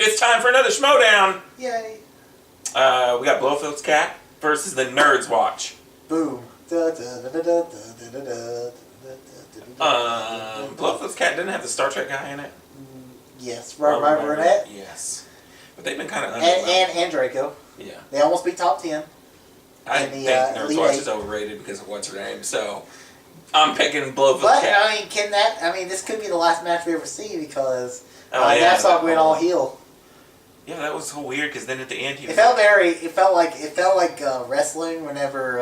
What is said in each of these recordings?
It's time for another Schmoedown. Yay. We got Blofeld's cat versus the Nerds Watch. Boom. Blofeld's cat didn't have the Star Trek guy in it. Yes, right, Burnett. Yes, but they've been kind of and Draco. Yeah, they almost beat top 10. I think Nerds Watch is overrated because of what's her name. So I'm picking Blofeld's cat. I mean, this could be the last match we ever see because Nassau went all heel. Yeah, that was so weird because then at the end it felt like wrestling whenever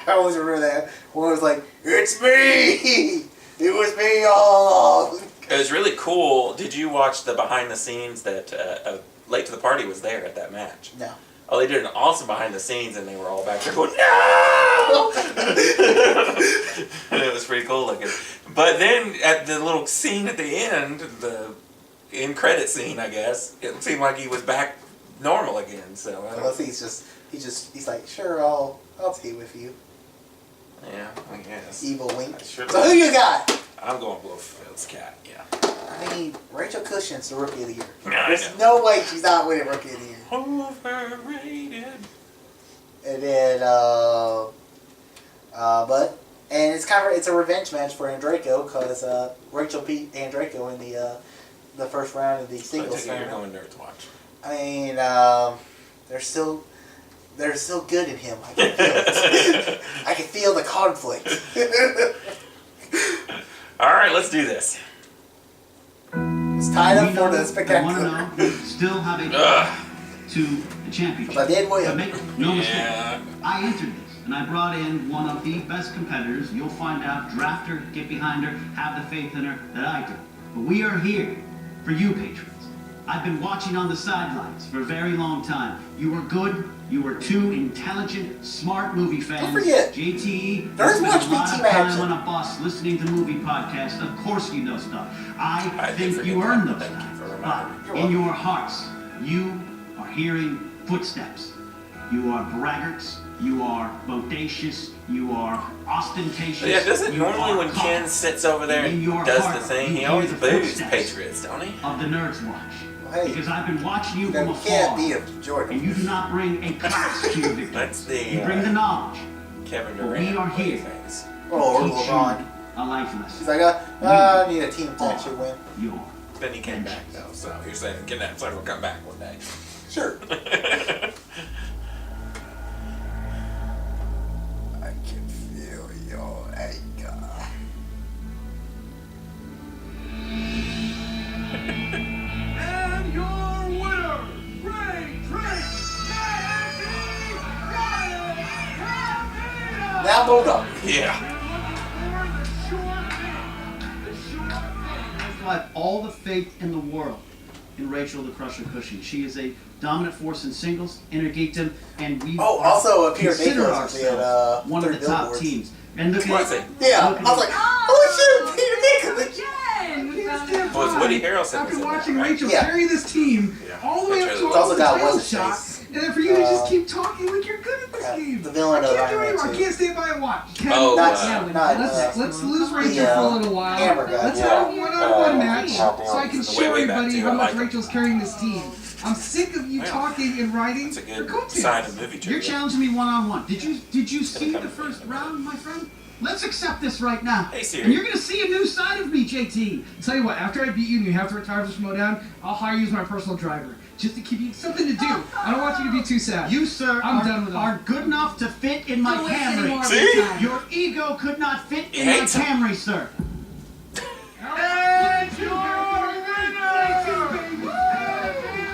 I always remember that when it was like, "It's me, it was me all along." It was really cool. Did you watch the behind the scenes that Late to the Party was there at that match? No. Oh, they did an awesome behind the scenes, and they were all back there going, "No!" And it was pretty cool looking. But then at the little scene at the end, the end credit scene, I guess, it seemed like he was back normal again. So unless he's like, "Sure, I'll stay with you." Yeah, I guess. Evil wink. Sure. So who you got? I'm going Blofeld's cat. Yeah. I mean, Rachel Cushion's the Rookie of the Year. Yeah, there's no way she's not winning Rookie of the Year. Overrated. And then, and it's a revenge match for Andraco because Rachel beat Andraco in the first round of the singles tournament. You're going Nerds Watch. I mean, they're still good in him. I can feel it. I can feel the conflict. All right, let's do this. It's tied up for the spectacular. Still have a path to the championship. But make no mistake, I entered this, and I brought in one of the best competitors. You'll find out, draft her, get behind her, have the faith in her that I do. But we are here for you, patrons. I've been watching on the sidelines for a very long time. You were good. You were two intelligent, smart movie fans. Don't forget, JT, there's much a lot BT of action time on a bus listening to movie podcasts. Of course you know stuff. I think you earned those stuff. But in your hearts, you are hearing footsteps. You are braggarts. You are bodacious. You are ostentatious. Yeah, doesn't normally when Ken sits over there and does the thing, he always boos Patriots, don't he? Of the Nerds Watch. Hey, because I've been watching you from afar, can't beat him, Jordan. and you do not bring a class to your victory. That's the you bring the knowledge. Kevin But Durant. we are here Things. Or to teach LeBron. you a life lesson. He's like, I need a team to actually win. Your Then he came back though, so you're saying Kidnap's not gonna come back one day. Sure. I can feel your anger. And your winner, Now Bulldog. Yeah. I have all the faith in the world in Rachel the Crusher Cushing. She is a dominant force in singles, intergeekdom, and we also Peter consider Nichols ourselves one of the top billboards. teams. And look Was at it? Yeah, I was like, oh shit, Peter Nichols. Was Woody Harrelson After was in watching that, right? Rachel Yeah. carry this team all the way up to It's also got the title what's his shot, face. and then for you to just keep talking like you're good at this game. The villain I of can't do Iron it Man anymore. I 2. can't stay by and watch. Oh, Let's lose Rachel for a little while. Hammer guy. Let's have a one-on-one match yeah. so I can Way show back everybody too, how I much like him. Rachel's carrying this team. I'm sick of you Well, talking and writing That's a your good coattails. sign of movie You're trivia. challenging me one-on-one. Did you see the first round, my friend? Let's accept this right now. Hey, Siri. And you're going to see a new side of me, JT. Tell you what, after I beat you and you have to retire from Schmoedown, I'll hire you as my personal driver. Just to give you something to do. I don't want you to be too sad. You, sir, I'm done with are good enough to fit in my Don't waste any Camry. more of See? your time. Your ego could not fit He in my hates him. Camry, sir. And your winner!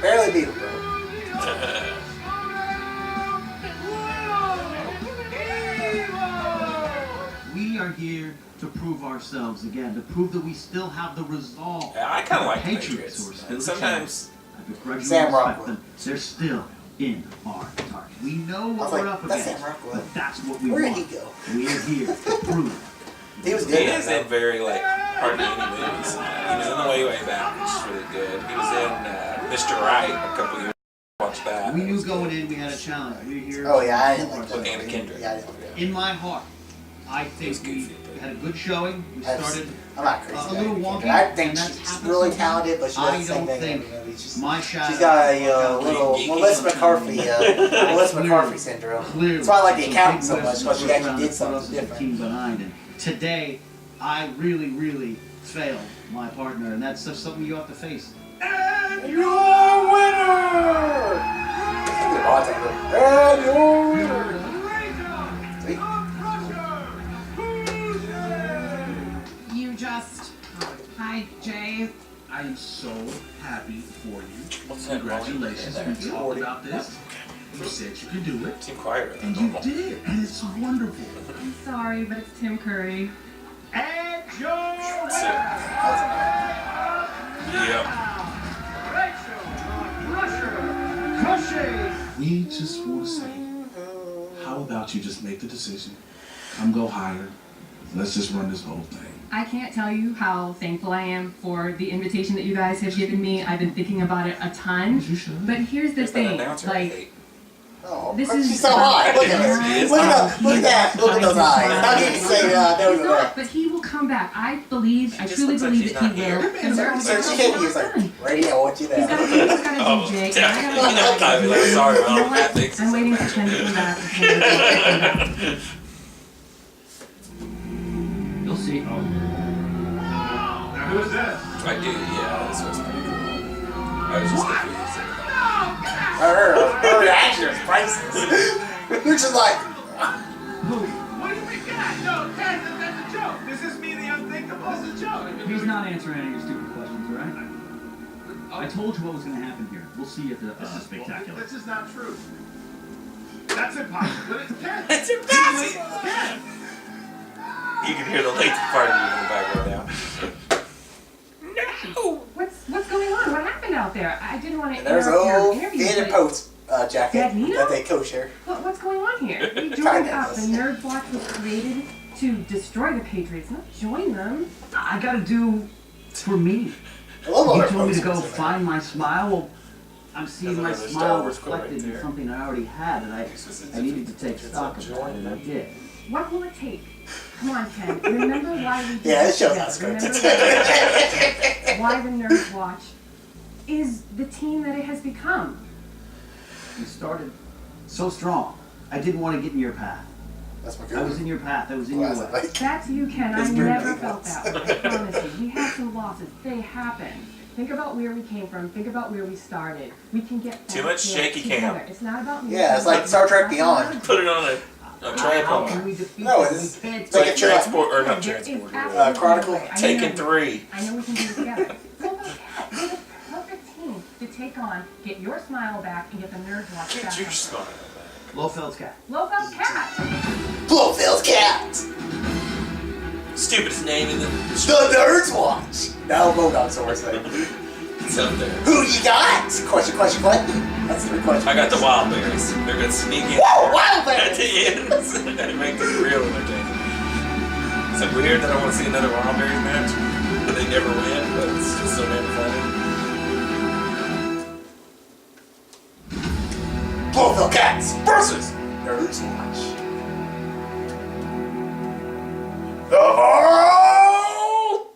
Barely beat him, bro. We are here to prove ourselves again, to prove that we still have the resolve. Yeah, I kind of The like the Patriots Patriots. who are still And the sometimes, I begrudgingly Sam respect Rockwell. them. They're still in our target. We know I was what like, we're up that's against, Sam Rockwell. but that's what we Where did want. he go? We are here to prove. He was he good. is in very like hardly any movies. He was in The Way Back, which is really good. He was in Mr. Right a couple years first bat. We knew going in we had a challenge. We were here. Oh yeah, I didn't like that. With Anna Kendrick. Yeah, I didn't like that. In my heart, I think we had a good showing. We started I'm not crazy. a about little Anna wonky. Kendrick. I think and that's she's happened really sometimes. talented, but she does the I same don't thing in think every movie. She's my shadow. got a little Melissa McCarthy, Melissa McCarthy syndrome. Clearly, That's why I like the some accountant big so much, Western because she actually around did the something process of different. team behind. And today, I really failed my partner, and that's just something you have to face. And you're a winner! And you're a winner! See? You just. Hi, Jay. I'm so happy for you. What's that Congratulations. volume? We talked about this. You said you could do it. Seem quieter than And you normal. did. And it's wonderful. I'm sorry, but it's Tim Curry. And your Yep. We just want to say, how about you just make the decision? Come go higher. Let's just run this whole thing. I can't tell you how thankful I am for the invitation that you guys have given me. I've been thinking about it a ton. You should. But here's the There's that thing, announcer I like, hate. Oh, This she's is so hot. Look at her. She is Look at hot. that. Look at that. Look at those eyes. How can you say that? he's not, but he will come back. I believe, I just truly looks like believe she's that not he here. will. And there are So she came, he was like, Brady, I want you He's got to there. do, Oh, Jake. yeah. I gotta do I'd be like, sorry, You know well, what? that thinks I'm waiting for Tim to come back. You'll see. Now who's this? I do, yeah, this was pretty cool. I was just confused. Her reaction is priceless. Which is like, What do you think that? No, that's a joke. This is me, the unthinkable. It's a joke. He's not answering any of your stupid questions, all right? I told you what was going to happen here. We'll see you at the spectacular. This is not true. That's impossible. But it's Ken. It's impossible! You can hear the late party in the background now. No! What's going on? What happened out there? I didn't want to and there's interrupt your old interview. David but Post jacket Magneto? that they co-share. what's going on here? We Kinda joined up. The is. Nerd Block was created to destroy the Patriots, not join them. I got to do for me. I love all You their told me to posters go in there. find my smile. Well, I'm seeing That's my another Star smile Wars quote reflected right in there. something I already had, and I needed to take stock of that, and I did. What will it take? Come on, Ken. Remember why we did Yeah, this this show's not together. scripted. Why the Nerd Watch is the team that it has become. You started so strong. I didn't want to get in your path. That's my I was in good your path. I was in your way. one. That's you, Ken. I It's very never nice. felt that way. I promise you. We had some losses. They happen. Think about where we came from. Think about where we started. We can get back Too much there shaky cam. together. It's not about me. Yeah, it's like Star Trek Beyond. Put it on a How tripod. can we defeat No, them? it's- We can't it's like take a Transport, or not There is transport. absolutely Chronicle no way. I Taken know. 3. I know we can do it together. We're the perfect team to take on, get your smile back, and get the Nerd Watch Get back. your up. smile back. Blofeld's cat. Blofeld's cat. Blofeld's cat. Stupidest name in the... The Nerds Watch. Now vote on source thing. It's up there. Who you got? Question. That's 3 questions. I got the wild berries. They're gonna sneak in Whoa, wild at the berries. end and make this real entertaining. Is it weird that I want to see another wild berries match? But they never win, but it's just so damn funny. Blofeld Cats versus Nerds Watch. Oh!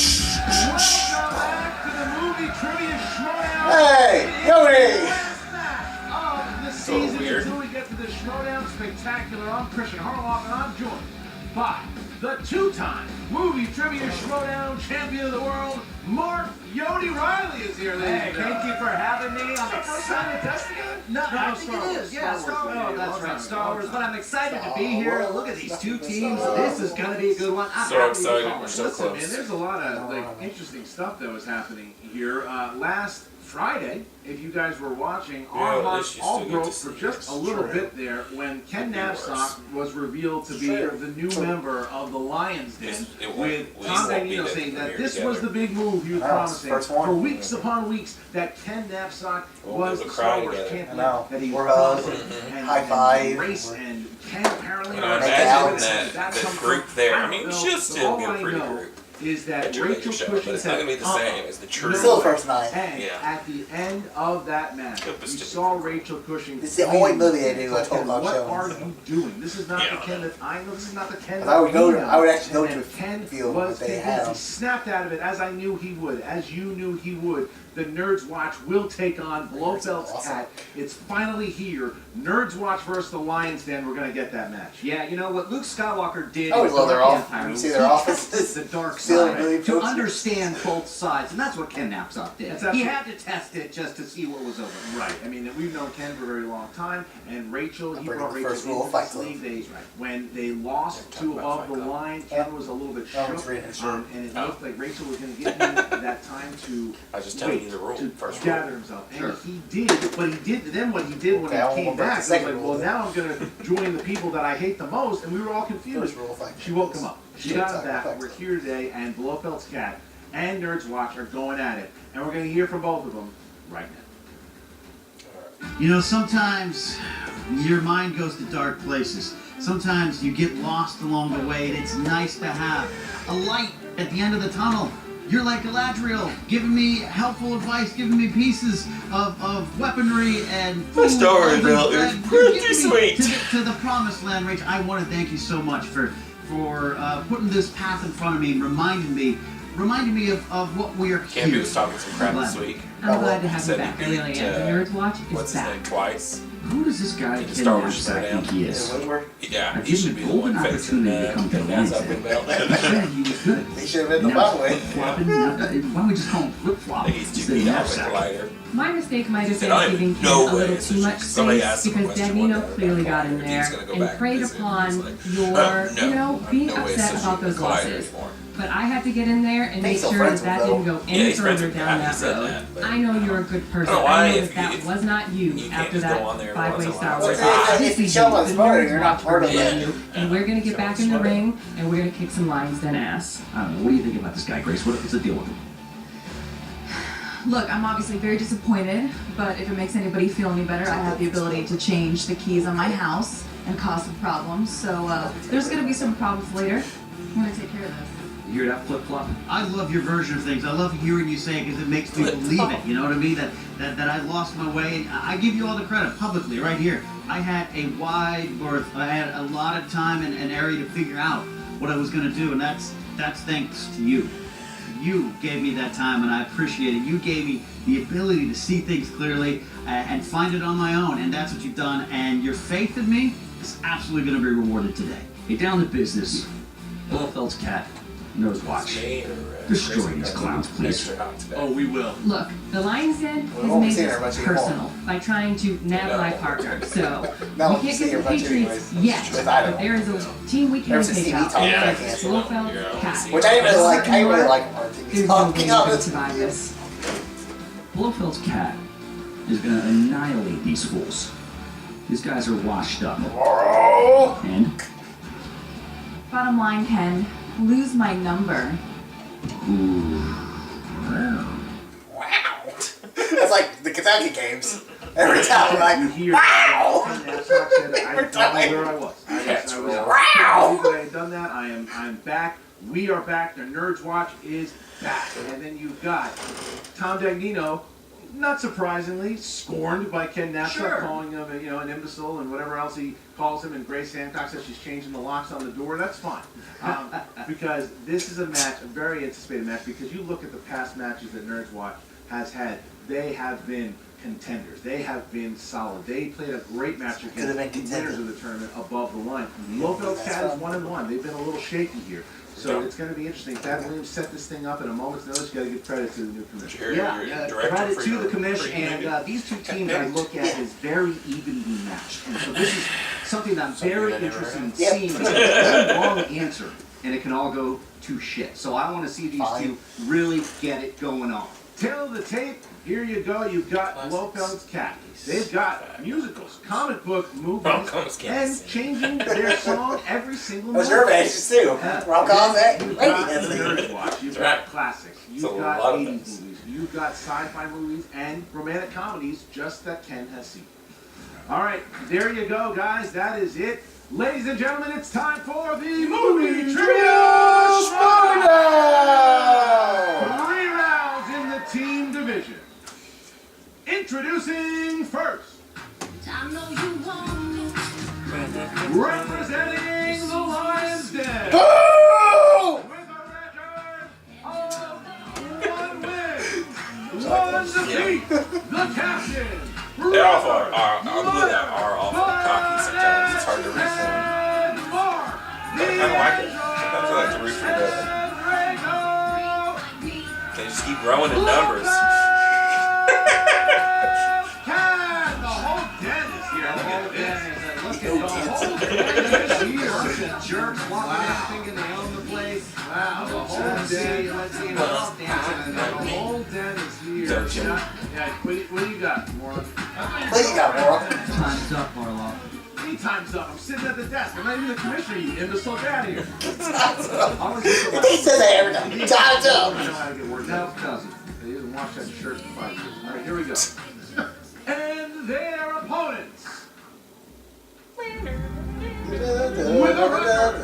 Welcome back to the movie trivia Schmoedown. Hey, Yoni! Last match of the So season weird. until we get to the Schmoedown Spectacular. I'm Christian Harloff, and I'm joined by the two-time movie trivia Schmoedown champion of the world, Mark Yodi Riley is here. Hey, thank you for having me. I'm excited. No, I think it is. Yeah, Star Wars. Oh, that's right, Star Wars. But I'm excited to be here. Look at these two teams. This is going to be a good one. I'm So happy excited. to call We're it. so Listen, close. man, there's a lot of interesting stuff that was happening here. Last Friday, if you guys were watching, Yeah, our at hearts least you all still get broke to for see just it's a little true. bit there when Ken Could be worse. Knapsack was revealed to be True. the new True. member of the Lions Den, It won't- with we Tom won't be Dagnino the saying that premier this was together. the big move he was I know, it's the promising first one. for weeks upon weeks, that Ken Knapsack We'll was be able the to Star cry Wars together. champion, I know. that he We're was hugs promising, and high five. race, and Ken apparently And I Make imagine out. that come group from- there. I don't mean, know, she'll but still all be a I pretty know group. is that At your Rachel show, Cushing but it's not gonna be the said, same as the true. Still the first night. And Yeah. at the end of that match, It was you just- saw Rachel Cushing. This is the only leave. movie they do a 12 And o'clock what show. are you doing? This is not Yeah. the Ken that I know. This is not the Ken But that I would go we to- know. I would actually go And to then Ken field was if they taken. had He him. snapped out of it, as I knew he would, as you knew he would. The Nerds Watch will take on Blofeld's Awesome. Cat. It's finally here. Nerds Watch versus the Lions Den. We're gonna get that match. Yeah, you know what Luke Skywalker did I always in love their Dark off. Empire You see was their he offices. tested the dark Still side really to posted. understand both sides, and that's what Ken Knapsack did. That's He absolutely- had to test it just to see what was over. Right. I mean, we've known Ken for a very long time, and Rachel, he Bring brought up the Rachel first rule into of Fight this Club. league. When they lost Talk to about Above the Fight Club. Line, Ken was a little bit That one's shook, reading it. and it Oh. looked like Rachel was going to give him that time to I was just telling wait, you the rule. to First rule. gather himself. Sure. And he did, but he did. Then what he did when Okay, I he came won't break back, the was second like, rule well, then. now I'm going to join the people that I hate the most, and we were all confused. First rule of Fight She Club. woke him up. She Shit, got him talk back. about We're Fight here today, and Blofeld's Cat and Nerds Watch are going at it, and we're going to hear from both of them right now. You know, sometimes your mind goes to dark places. Sometimes you get lost along the way, and it's nice to have a light at the end of the tunnel. You're like Galadriel, giving me helpful advice, giving me pieces of weaponry and food. The story, and Bill, is you're pretty getting me sweet. to the promised land, Rach. I want to thank you so much for putting this path in front of me and reminding me of what we are Campy here. was talking some crap this week. I'm glad to have you Said back. he I really beat, am. The Nerds Watch is What's his back. name? Twice. Who does this guy In Ken Star Wars Knapsack Schmoedown. think he is? Woodward. Yeah, I've he given should him be the golden one facing opportunity to come to the Ken Lions up in Den. belt. He said he was good. He should have been the Now, bottom way. flopping, why don't we just call him flip-flop I think he's too instead of beat out with the knapsack? lighter. My mistake might have said, been "I have giving Ken no a way little it's too just- much somebody space asked him a because question one Dagnino day clearly about got in if there he's gonna go and back and preyed visit, and upon he's like, your, no, I have being no way upset it's about those Collider losses. anymore. But I had to get in there and make He's still sure friends that with didn't Bill. go Yeah, any he's friends further with down Pat, he that said road. that, but- I know you're a good person. I don't know why I know if that you- was not you you can't after just go that on there five-way once in a Star while. Wars. It's like, if you show us The Schmoedown, Nerds you're not Watch part of will it. win you, and we're gonna get back in the ring and we're gonna kick some Lions Den ass. I don't know. What do you think about this guy, Grace? What's the deal with him? Look, I'm obviously very disappointed, but if it makes anybody feel any better, I have the ability to change the keys on my house and cause some problems. So there's going to be some problems later. I'm going to take care of this. You hear that flip-flop? I love your version of things. I love hearing you say it because it makes me believe it. You know what I mean? That I lost my way. And I give you all the credit publicly right here. I had a wide berth. I had a lot of time and area to figure out what I was going to do, and that's thanks to you. You gave me that time, and I appreciate it. You gave me the ability to see things clearly and find it on my own, and that's what you've done. And your faith in me is absolutely going to be rewarded today. Get down to business. Blofeld's Cat, Nerds Watch. Destroy these clowns, please. Oh, we will. Look, the Lions Den We has won't made see her much this anymore. personal by trying to nab my partner. So No, we we see can't her get the much Patriots anyways. yet, Because I but don't. there is a team we can Ever since take TV out. talk, Yeah. I can't. Blofeld, Yeah. Cat. Which I didn't really like. I didn't really like our There's TV no way talking we on can this. survive this. Blofeld's Cat is going to annihilate these fools. These guys are washed up. Oh! And Bottom line, Ken, lose my number. Wow. That's like the Kentucky games. Every time I'm You like, hear wow! Ken Knapsack said, I Every don't know time. where I was. I was Wow! I had done that. I'm back. We are back. The Nerds Watch is back. And then you've got Tom Dagnino, not surprisingly, scorned by Ken Knapsack, calling him an imbecile and whatever else he calls him. And Grace Hancock says she's changing the locks on the door. That's fine. Because this is a match, a very anticipated match, because you look at the past matches that Nerds Watch has had, they have been contenders. They have been solid. They played a great match Could have against been the winners of the tournament above the line. Blofeld's Cat is 1-1. They've been a little shaky here. So it's going to be interesting. Thad Williams set this thing up at a moment's notice. You got to give credit to the new commissioner. Yeah, credit to the commission, and these two teams I look at as very evenly matched. And so this is something that I'm very interested in Yep. seeing. Because it's a wrong answer, and it can all go to shit. So I want to see these Fine. two really get it going on. Tail of the tape, here you go. You've got Blofeld's Cat. They've got musicals, comic book movies, and changing their song every single night. Those are your badges too. Rom-coms, You've got Nerd Watch. You've got classics. You've got 80s movies. You've got sci-fi movies and romantic comedies just that Ken has seen. All right, there you go, guys. That is it. Ladies and gentlemen, it's time for the Movie Trivia Schmoedown! 3 rounds in the team division. Introducing first, representing the Lions Den, with a record of 1 win, 1 defeat, the captain. They are awful cocky sometimes. It's hard to root for them. I kind of like it. Sometimes I like to root for them. They just keep growing in numbers. The whole den is here. Look at this. Look at the whole den is here. Bunch of jerks walking in thinking they own the place. Wow, the whole den. Let's see what else dancing. The whole den is here. Don't you? Yeah, what do you got, Moron? What you got, Moral? Time's up, Marlo. Any time's up. I'm sitting at the desk. I'm not even the commissioner, you imbecile. Get out of here. He says that every time. Time's I up. know how to get work No, done. it doesn't. He hasn't washed that shirt in 5 years. All right, here we go. And their opponents. With a record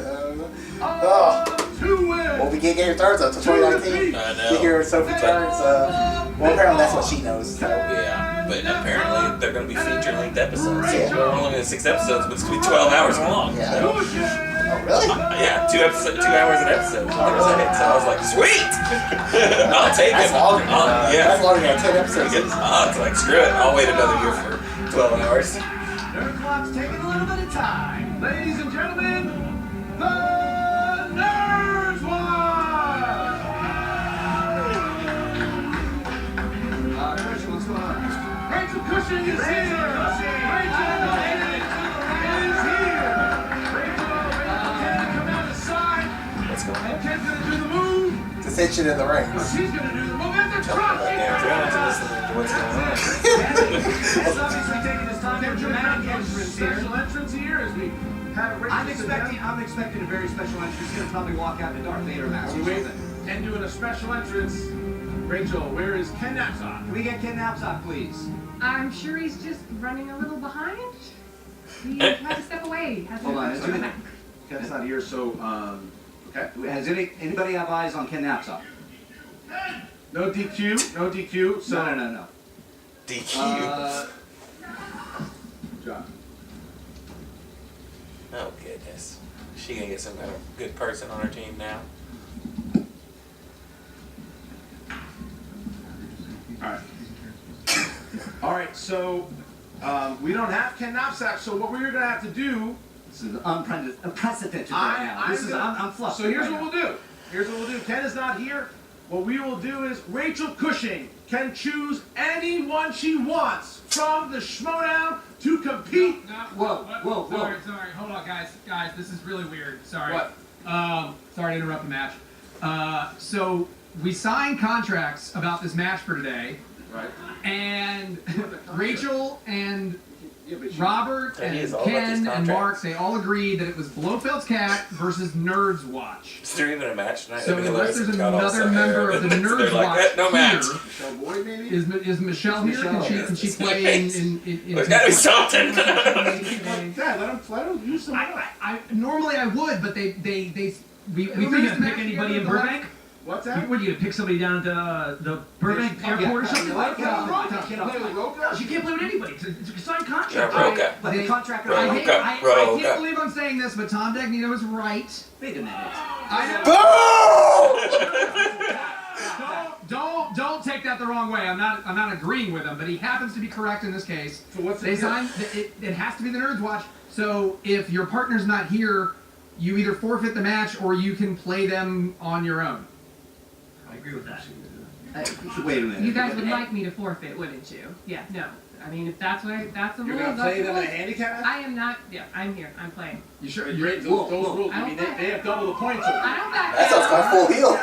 of 2 wins. Well, we can't get your turns up to 2019. I know. You hear Sophie turns. Well, apparently that's what she knows. So. Yeah, but apparently they're going to be feature-length episodes. Yeah. We're only in 6 episodes, but it's going to be 12 hours long. Yeah. So. Oh, really? Yeah, 2 hours an episode. So I was like, sweet! I'll take That's it. longer. Yeah. That's longer than 10 episodes. It's like, screw it. I'll wait another year for 12 hours. Nerd Clock's taking a little bit of time. Ladies and gentlemen, the Nerds Watch! Christian, what's going on? Rachel Cushing is here! Rachel is here! Rachel, Ken, come out the side. Let's go. And Ken's gonna do the move. Dissension in the ranks. She's gonna do the move. And the drop kick! What's going on? Ken's obviously taking his time for dramatic entrance here. Special entrance here as we have Rachel I'm expecting a very special entrance. He's gonna probably walk out in a Darth Vader mask or something. and doing a special entrance. Rachel, where is Ken Napzok? Can we get Ken Napzok, please? I'm sure he's just running a little behind. He had to step away. Hold on, is it- Ken's not here, so okay. Has anybody have eyes on Ken Napzok? No DQ, no DQ. So No. DQ. Good job. Oh, goodness. Is she going to get some kind of good person on her team now? All right. So we don't have Ken Napzok. So what we're gonna have to do? This is unprecedented right now. I'm flustered. So here's right what now. we'll do. Here's what we'll do. Ken is not here. What we will do is Rachel Cushing can choose anyone she wants from the Schmoedown to compete. Whoa. Sorry, hold on, guys, this is really weird. Sorry. What? Sorry to interrupt the match. So we signed contracts about this match for today, Right. and Rachel and Yeah, but you- Robert That is and all about these Ken and contracts. Mark, they all agreed that it was Blofeld's Cat versus Nerds Watch. Is there even a match tonight? So That'd be unless hilarious there's if Cal another also member had of the it. Nerds They're like, Watch no match. here, Michelle Boyd, maybe. is Michelle here? Michelle, Can she yes, play yes. in There's gotta be something. Dad, let him use some. Normally I would, but we We think you gonna pick anybody in Burbank? What's that? What, you gonna pick somebody down at the Burbank airport or something? Like play with Roka? You can't play with anybody. It's a signed Yeah, contract. Roka. But the contract. Bro. I Roka. can't believe I'm saying this, but Tom Dagnino is right. Wait a minute. I know. Don't take that the wrong way. I'm not agreeing with him, but he happens to be correct in this case. So what's They the deal? signed. It has to be the Nerds Watch. So if your partner's not here, you either forfeit the match or you can play them on your own. I agree with that. Wait a minute. You guys would like me to forfeit, wouldn't you? Yeah, no. I mean, if that's the You're rules, gonna that's play the them in a rules. handicap? I am not. Yeah, I'm here. I'm playing. You sure? Those rules. I mean, they have double the points. I don't back That sounds down. like full heel.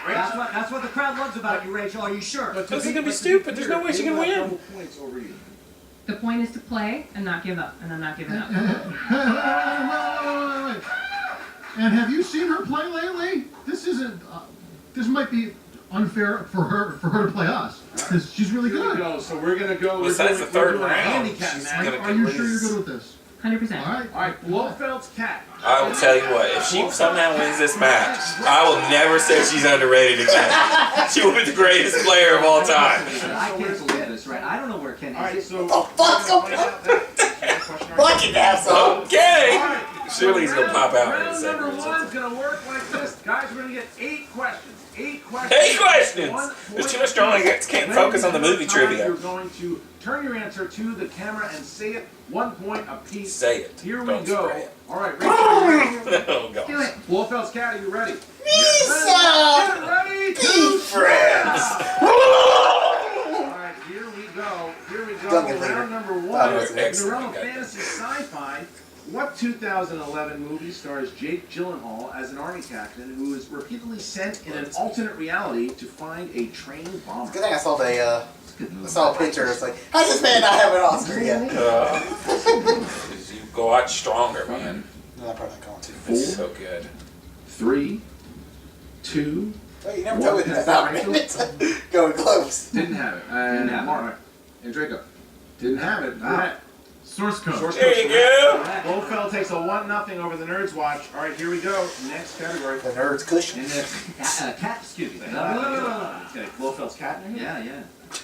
That's what the crowd loves about you, Rachel. Are you sure? This is gonna be stupid. There's no way she can win. Points over you. The point is to play and not give up, and I'm not giving up. Wait. And have you seen her play lately? This isn't. This might be unfair for her to play us because she's really Here we good. go. So we're gonna go. Besides the third round, handicap she's match. gonna Are you sure you're good with this? 100%. All right. All right, Blofeld's cat. I will tell you what, if she somehow wins this match, I will never say she's underrated again. She will be the greatest player of all time. I can't believe this, right? I don't know where Ken is. All right, so. Oh, fuck's going on? Fucking asshole. Okay! Surely he's gonna pop out in a Round second. number one's gonna work like this. Guys, we're gonna get 8 questions. 8 questions. 8 questions! 1 There's too point much drama, I can't focus on the movie Time, trivia. You're going to turn your answer to the camera and say it 1 point apiece. Say it. Here we Don't go. spray it. All right, Rachel, you ready? Oh, God. Do it. Blofeld's cat, are you ready? Lisa! Get ready to Be friends! All right, here we go. Here we go. Duncan leader. Round number Oh, 1. that's In the excellent. realm of fantasy sci-fi, what 2011 movie stars Jake Gyllenhaal as an army captain who is repeatedly sent in an alternate reality to find a trained bomber? Good thing I saw I saw a picture. It's like, how's this man not have an Oscar yet? You go out stronger, man. No, I'm probably not going to. It's so good. 3, 2. Wait, you never told me that about minutes. Going close. Didn't have it. Didn't have it. Mark and Draco. Didn't have it. Wow. Source code. Source There code you correct. go. Blofeld takes a 1-0 over the Nerds Watch. All right, here we go. Next category. The nerd's cushion. In the cat, excuse me. Okay, Blofeld's cat. Yeah, yeah.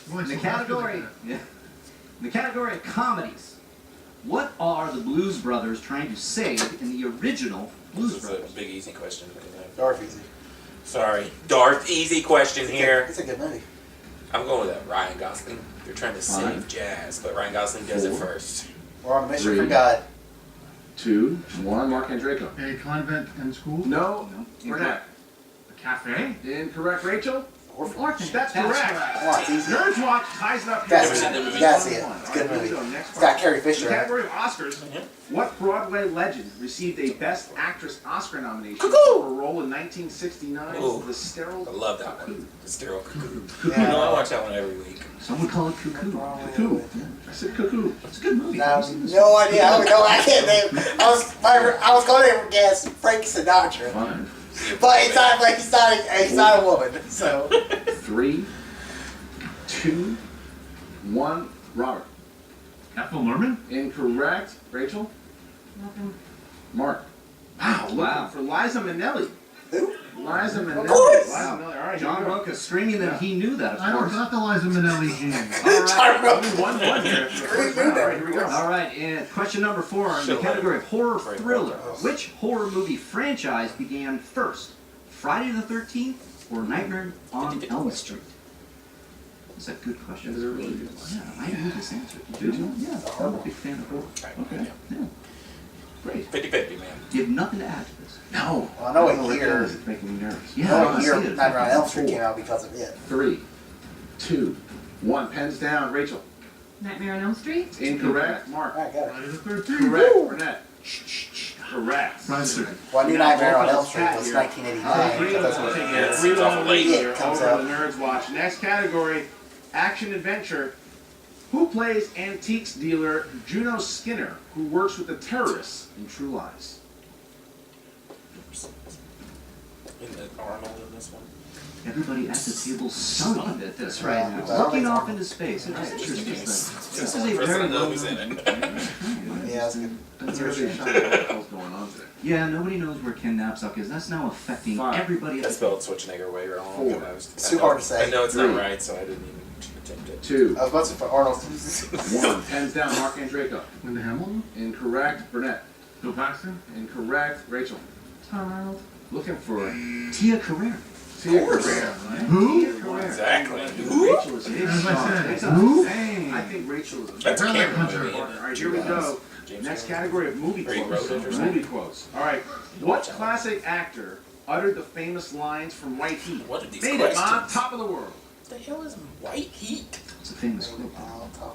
Boy, In the so category, yeah. In the category of comedies, what are the Blues Brothers trying to say in the original Blues This is a Brothers? big, easy question. Darth easy. Sorry. Darth, easy question here. It's a good movie. I'm going with Ryan Gosling. They're trying to save jazz, but Ryan Gosling does it first. We're on a mission 3, for God. 2, 1. Mark and Draco. A convent and school. No. Burnett. A cafe. Incorrect. Rachel. Orphan. That's correct. Come on, it's easy. Nerds Watch ties it up here. That's it. You gotta see it. It's a good movie. It's got Carrie Fisher in it. Category of Oscars. What Broadway legend received a Best Actress Oscar nomination Cuckoo! for a role in 1969's Ooh. The Sterile I love that Cuckoo? one. The Sterile Cuckoo. Yeah. You know, I watch that one every week. Some would call it Cuckoo. Cuckoo. I said Cuckoo. It's a good movie. No, no idea. I can't name. I was going to guess Frank Sinatra, 5, but it's not like he's not a woman. So 3, 2, 1. Robert. Ethel Merman. Incorrect. Rachel. Nothing. Mark. Wow. Wow. For Liza Minnelli. who? Liza Minnelli. course. Liza Minnelli. All right. John here we go. Roca screaming that he knew that, I of don't course. got the Liza Minnelli gene. All John right. Roca. Only 1-1 here. Screw you, All right, here we go. All right, and question number 4 in the Should've category of horror Very thriller. well. Which horror movie franchise began first? Friday the 13th or Nightmare on Elm Street? That's a good question. Those are really good ones. Yeah, I knew this answer. Did you? Yeah, I'm a big fan of horror. Okay. Yeah, Great. 50-50, man. you have nothing to add to this. No. Well, I know what what year. This is making me nervous. Yeah, I I know can what see year it. Nightmare on Elm Street came out because of it. 3, 2, 1. Pens down. Rachel. Nightmare on Elm Street? Incorrect. Mark. I got it. Friday the 13th. Correct. Burnett. Correct. Friday the 13th. Well, I knew Nightmare on Elm Blofeld's Street cat was here. 1989. That's what Yeah, it's 3 awful late. here It comes over out. the Nerds Watch. Next category, action adventure. Who plays antiques dealer Juno Skinner, who works with the terrorists in True Lies? Isn't it Arnold in this one? Everybody at the table stunned at this right now, Yeah. looking off into space. It just interesting. This is a First very I know well who's in it. Yeah, that's good. That's really shot what's going on today. Yeah, nobody knows where Ken Knapsack is. That's now affecting 5. everybody at I the spelled Schwarzenegger way wrong. 4. and I was- It's I too know- hard to say. I know it's 3. not right, so I didn't even attempt it. 2, I was about to say for Arnold. 1. Pens down. Mark and Draco. Linda Hamilton. Incorrect. Burnett. Bill Paxton. Incorrect. Rachel. Tom Arnold. Looking for Tia Carrere. Tia Carrere. Who? Exactly. Rachel is a As I star. said. It's a- Who? I think Rachel is a That's a Apparently camera country. movie. All right, here we go. James Next Cameron. category of movie Or he quotes. wrote it or something. Movie quotes. All right. What classic actor uttered the famous lines from White Heat? What are these Made it, Ma, questions? top of the world. What the hell is White Heat? It's a famous quote. Wow.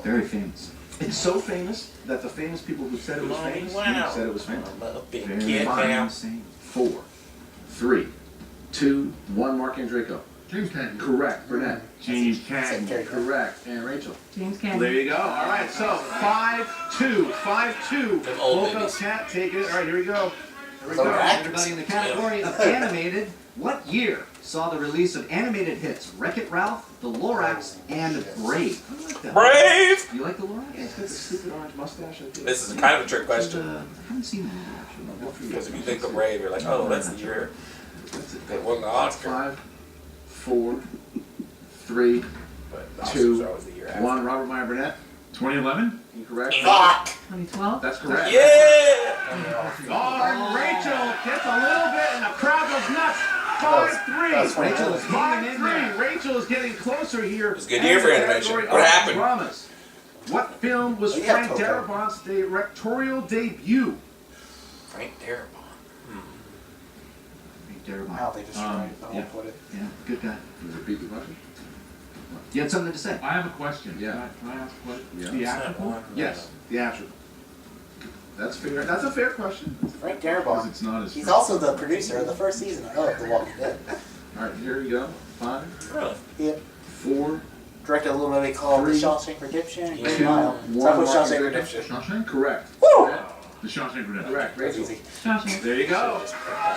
Very famous. It's so famous that the famous people who said it was famous Wow. said it was famous. I'm a big Very kid now. famous. 4, 3, 2, 1. Mark Andreyko. James Cagney. Correct. Burnett. James Cagney. Correct. And Rachel. James There Cagney. you go. All right, so 5-2. 5-2. Them old Blofeld babies. can't take it. All right, here we go. Here we So go. actors. Everybody in the category of animated, what year saw the release of animated hits Wreck-It Ralph, The Lorax, and Brave? I like that. Brave! You like The Lorax? Yeah, it's got the stupid orange mustache. I think. This is kind of a trick I question. haven't seen that movie, actually. Because if you think of Brave, you're like, oh, that's the year they won the Oscar. 5, 4, 3, But the Oscars 2, are always the year after. 1. Robert Meyer Burnett. 2011? Incorrect. Fuck! 2012. That's correct. Yeah! Oh, and Rachel gets a little bit, and the crowd goes nuts. That's 5-3. Rachel is hanging in there. 5-3. Rachel is getting closer here. was a good year for And the animation. category What of happened? Dramas. What film was Oh, yeah, Frank Coco. Darabont's directorial debut? Frank Darabont. Frank Wow, they just tried to yeah. put it. Yeah, good guy. Repeat the question? You had something to say? I have a question. Yeah. Can I ask a question? Yeah. Theatrical? Yes, theatrical. That's fair. That's a fair question. Frank Because Darabont. it's not as He's also the producer of the first season of The Walking Dead. All right, here we go. 5, Really? He 4, directed a little movie called The 3, Shawshank Redemption and Green 2, Mile. 1. So I put Mark Shawshank Andreyko. Redemption. Shawshank? Correct. Woo! The Shawshank Redemption. Correct. That's Rachel. easy. Shawshank. There you go.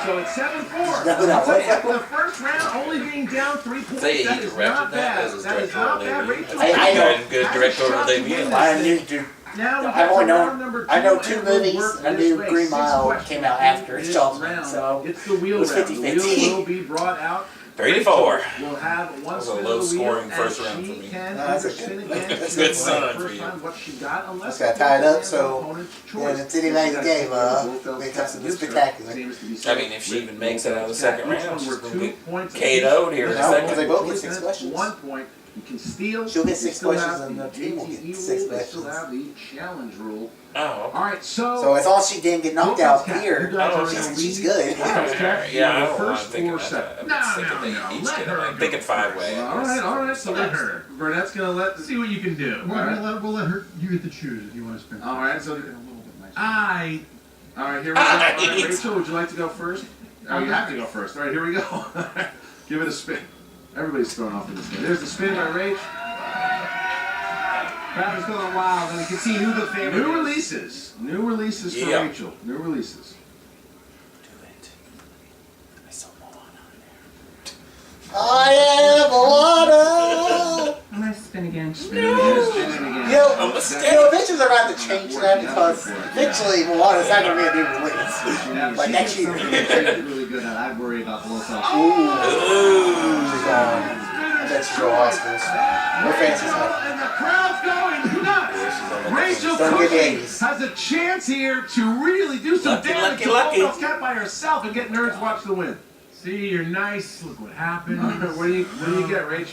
So it's 7-4. No, no, what? After the first round, only being down 3 points. Say he That is directed not that bad. as his That is not directorial bad, debut. Rachel. That's I know. good directorial debut. I knew, dude. Now we I've got only to round known, number 2. I know 2 and we'll movies. work I this knew way. Green 6 Mile questions came out in after this Shawshank, round. so it's the wheel it was round. The 50-50. wheel will be brought out. 3-4. We'll have one was a spin low of the wheel, scoring and first round she for me. can No, that's either a spin good- again. that's She good can sign play for first you. time what she got, unless Just gotta tie it up it's so opponent's when choice. it's anybody's game, when it comes to the spectacular. I mean, if she even makes it out of the second round, she's going to get points KO'd here in a No, because they second. both get 6 questions. 1 point. You can steal. She'll get You 6 still questions have and the team will ATE get 6 rule, They still questions. have the challenge rule. Oh. All right, So as long as she didn't get knocked out Blofeld, here, you guys Oh, are she's- gonna she's lead. good. Blofeld, Yeah, I you're don't know. I'm first thinking or that. second. I'm No, thinking no, they no, each let get her it. I'm go thinking first. 5-way. All right. So Let her. Burnett's gonna let. See what you can do. We'll let her. You get to choose if you want to spin. All right, so. A little bit nicer. I All right, here we go. All right, Right. Rachel, would you like to go first? Oh, you have to go first. All right, here we go. Give it a spin. Everybody's thrown off in this game. There's the spin by Rach. Crowd is going wild, and we can see who the favorite New is. releases. New releases for Yeah. Rachel. New releases. Do it. I saw Moana I am Moana! I'm gonna spin again. Spin it again. Yo, mistake. eventually they're going to have to change that because eventually Moana's not going to be a new release. Like next year. Really good at. I worry about Blofeld. I bet she'll go Oscars. No fancy stuff. And the crowd's going nuts. Rachel Don't get Cushing 80s. has a chance here to really do some Lucky, damage lucky, to lucky. Blofeld's cat by herself and get Nerds Watch the win. see you're nice. Look what happened. What do you get, Rach?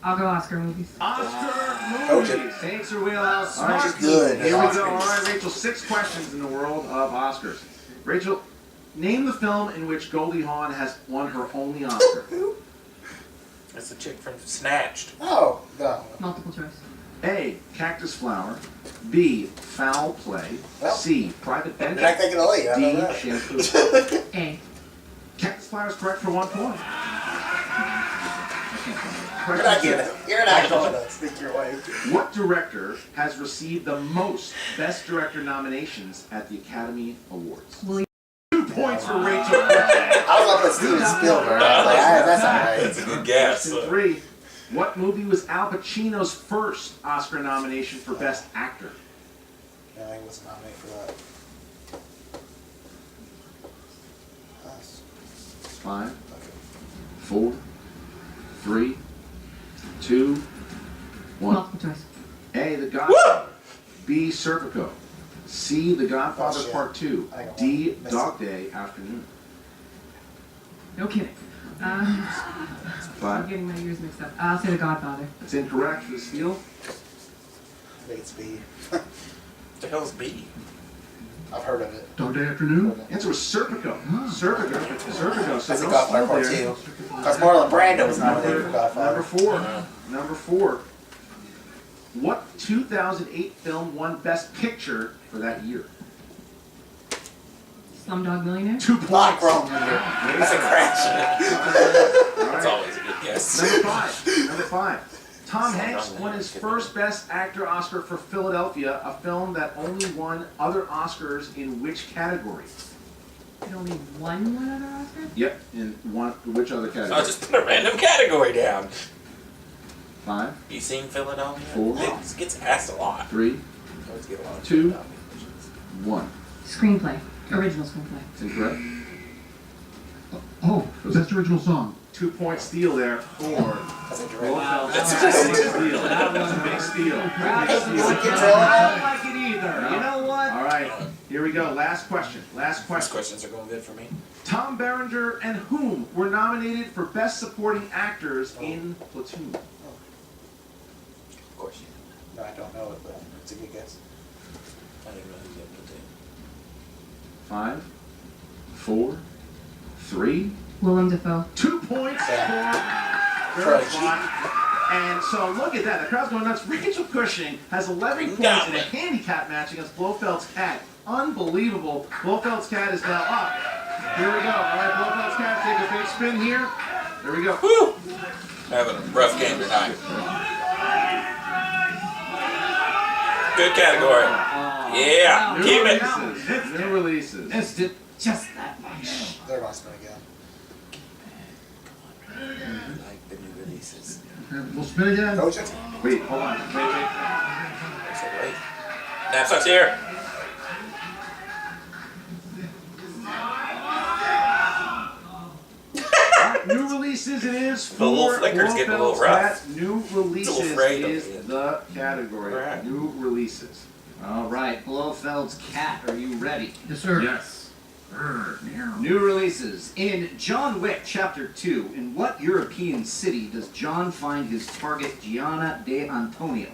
I'll go Oscar movies. Oscar Coach movies. Takes her wheelhouse. All right, she's Smart. good at Here we go. Oscars. All right, Rachel, 6 questions in the world of Oscars. Rachel, name the film in which Goldie Hawn has won her only Oscar. That's the chick from Snatched. Oh, no. Multiple choice. A. Cactus Flower. B. Foul Play. Well, C. Private You're not Benjamin. thinking of Lee, I D. know that. Shampoo. A. Cactus Flower is correct for 1 point. You're not getting it. You're not going to sneak your way. What director has received the most Best Director nominations at the Academy Awards? William. 2 points for Rachel. I was going to put Steven Spielberg. I was like, that's all right. That's a good guess. Question 3. What movie was Al Pacino's first Oscar nomination for Best Actor? No, he wasn't nominated for that. Us. 5, 4, 3, 2, 1. Multiple choice. A. The Godfather. B. Serpico. C. The Godfather shit. Part 2. I got D. one. Miss Dog Day Afternoon. No kidding. I'm 5. getting my years mixed up. I'll say The Godfather. That's incorrect for the steal. I think it's B. What the hell's B? I've heard of it. Dog Day Afternoon. Answer was Serpico. Serpico. Serpico. So That's a no Godfather steal Part there. 2. Because Marlon Brando was nominated for Godfather. Number 4. What 2008 film won Best Picture for that year? Slumdog Millionaire. 2 Lock points. wrong here. That's a crash. That's always a good guess. Number 5. Tom Hanks won his first Best Actor Oscar for Philadelphia, a film that only won other Oscars in which category? It only won one other Oscar? Yep, in which other category? I'll just put a random category down. 5, You seen Philadelphia? 4, It gets asked a lot. 3, Always get a lot of 2, Philadelphia. 1. Screenplay. Original screenplay. It's incorrect. Oh, best original song. 2 point steal there for That's a direct. Wow, That's that was a a big steal. That was a big steal. Crowd Big doesn't steal. like it. I don't like it either. You know what? All right, here we go. Last question. Last These question. questions are going good for me. Tom Berenger and whom were nominated for Best Supporting Actors in Platoon? Of course you know No, I don't know it, but it's a good guess. that. I didn't really get to do. 5, 4, 3, Willem Dafoe. 2 points for Earthblock. And so look at that. The crowd's going nuts. Rachel Cushing has 11 points in a handicap match against Blofeld's cat. Unbelievable. Blofeld's cat is now up. Here we go. All right, Blofeld's cat, take a big spin here. There we go. Woo! Having a rough game tonight. Good category. Yeah, New keep it. releases. New releases. It's just that much. They're not spin again. I like the new releases. Okay, we'll spin again. Coach it. Wait, hold on. Wait. So wait. Knapsack's here. New releases it is for The little flicker's getting a little Blofeld's rough. cat. New releases afraid of is it. the category. Right. New releases. All right, Blofeld's cat, are you ready? Yes, sir. Yes. New releases. In John Wick Chapter 2, in what European city does John find his target Gianna de Antonio?